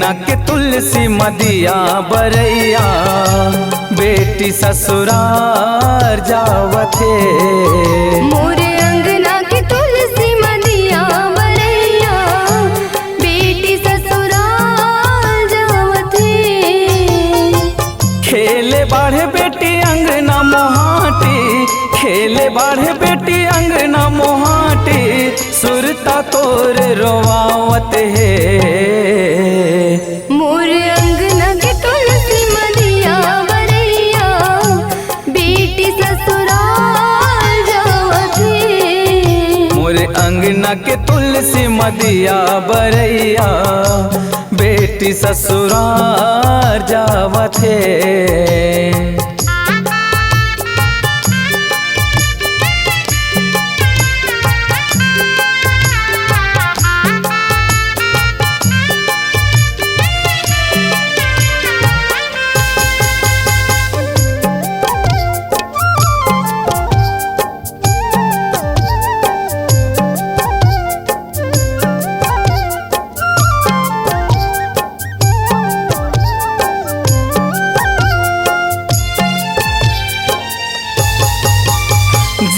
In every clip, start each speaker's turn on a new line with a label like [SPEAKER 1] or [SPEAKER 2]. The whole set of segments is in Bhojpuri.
[SPEAKER 1] अंगना के तुलसी मदिया बरैया, बेटी ससुरार जावथे।
[SPEAKER 2] मोरे अंगना के तुलसी मदिया बरैया, बेटी ससुराल जावथे।
[SPEAKER 1] खेले बाढ़े बेटी अंगना मोहाटी, खेले बाढ़े बेटी अंगना मोहाटी, सुरता तोर रोवावत है।
[SPEAKER 2] मोरे अंगना के तुलसी मदिया बरैया, बेटी ससुराल जावथे।
[SPEAKER 1] मोरे अंगना के तुलसी मदिया बरैया, बेटी ससुरार जावथे।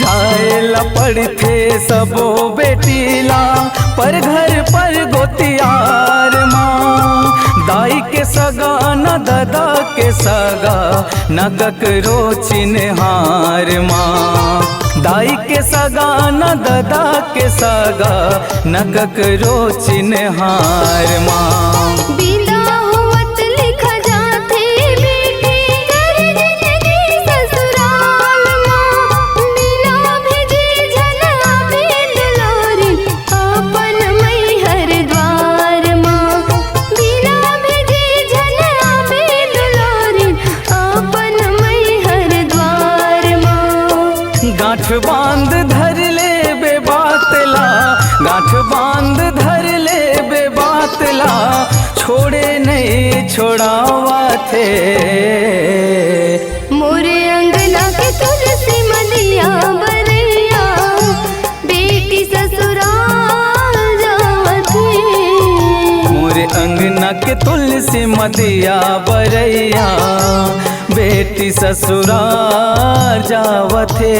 [SPEAKER 1] जाएला पड़थे सबो बेटीला, पर घर पर गोतियार माँ। दाई के सगा न दादा के सगा, न ककरो चिन्हार माँ। दाई के सगा न दादा के सगा, न ककरो चिन्हार माँ।
[SPEAKER 2] बिना होवत लिखा जाथे बेटी, कर जिंदगी ससुराल माँ। बिना भेजे झना भेज लोरी, अपन मैहर द्वार माँ। बिना भेजे झना भेज लोरी, अपन मैहर द्वार माँ।
[SPEAKER 1] गांठ बांध धर ले बे बातला, गांठ बांध धर ले बे बातला, छोड़े नहीं छोड़ावा थे।
[SPEAKER 2] मोरे अंगना के तुलसी मदिया बरैया, बेटी ससुराल जावथे।
[SPEAKER 1] मोरे अंगना के तुलसी मदिया बरैया, बेटी ससुरार जावथे।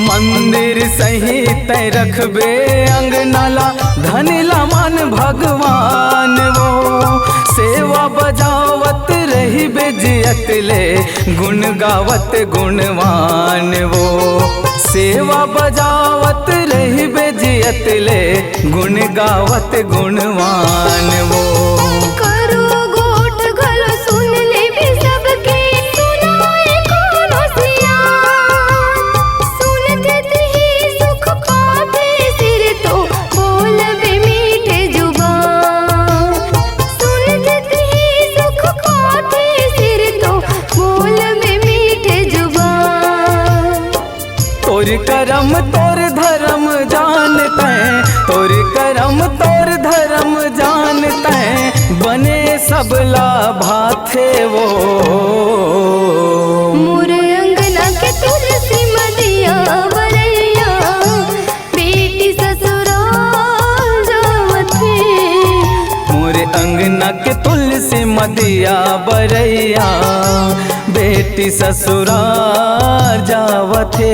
[SPEAKER 1] मंदिर सहित रखबे अंगनाला, धनिला मन भगवान वो। सेवा बजावत रही बेजियत ले, गुण गावत गुणवान वो। सेवा बजावत रही बेजियत ले, गुण गावत गुणवान वो।
[SPEAKER 2] करो गोट गलो सुन ले भी सबके, सुनाए कोनो सियान। सुनते ही सुख पाते सिर तो, बोलबे मीठे जुबान। सुनते ही सुख पाते सिर तो, बोलबे मीठे जुबान।
[SPEAKER 1] तोर करम तोर धर्म जानते, तोर करम तोर धर्म जानते, बने सबला भाथे वो।
[SPEAKER 2] मोरे अंगना के तुलसी मदिया बरैया, बेटी ससुराल जावथे।
[SPEAKER 1] मोरे अंगना के तुलसी मदिया बरैया, बेटी ससुरार जावथे।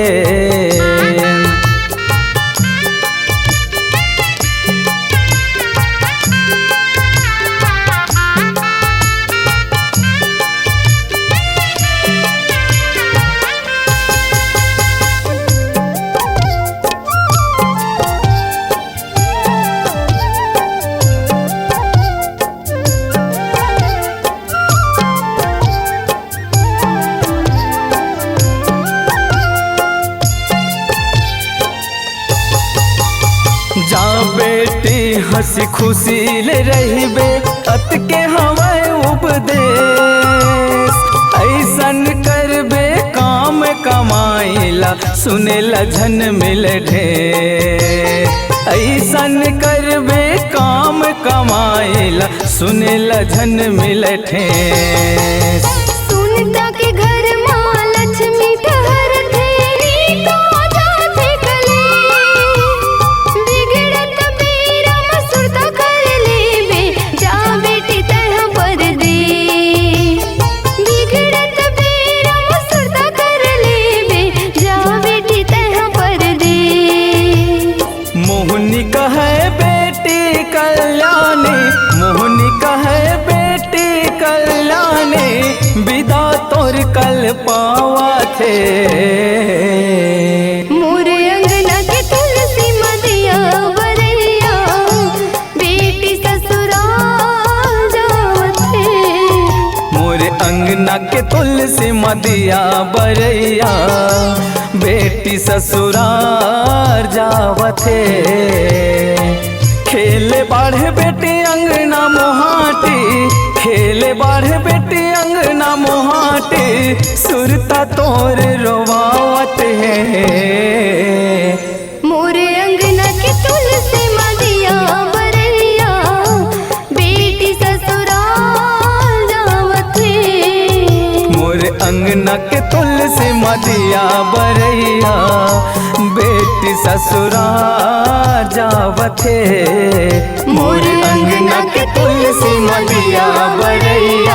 [SPEAKER 1] हंसी खुशी ले रहिबे अत के हवाए उपदेश ऐसन करबे काम कमाइला सुनेला झन मिल ढेर ऐसन करबे काम कमाइला सुनेला झन मिल ढेर
[SPEAKER 2] सुनता के घर माँ लक्ष्मी ठहर तेरी तो जाते कले बिगड़त बेरा मसुरता कर लेबे जा बेटी तह पर दे बिगड़त बेरा मसुरता कर लेबे जा बेटी तह पर दे
[SPEAKER 1] मोहनी कहे बेटी कल्याणी मोहनी कहे बेटी कल्याणी विदा तोर कल पावा थे
[SPEAKER 2] मोरे अंगना के तुलसी मदिया बरैया बेटी ससुराल जावथे
[SPEAKER 1] मोरे अंगना के तुलसी मदिया बरैया बेटी ससुरार जावथे खेले बाढ़े बेटी अंगना मोहाटी खेले बाढ़े बेटी अंगना मोहाटी सुरता तोर रोवावत है
[SPEAKER 2] मोरे अंगना के तुलसी मदिया बरैया बेटी ससुराल जावथे
[SPEAKER 1] मोरे अंगना के तुलसी मदिया बरैया बेटी ससुराल जावथे मोरे अंगना के तुलसी मदिया बरैया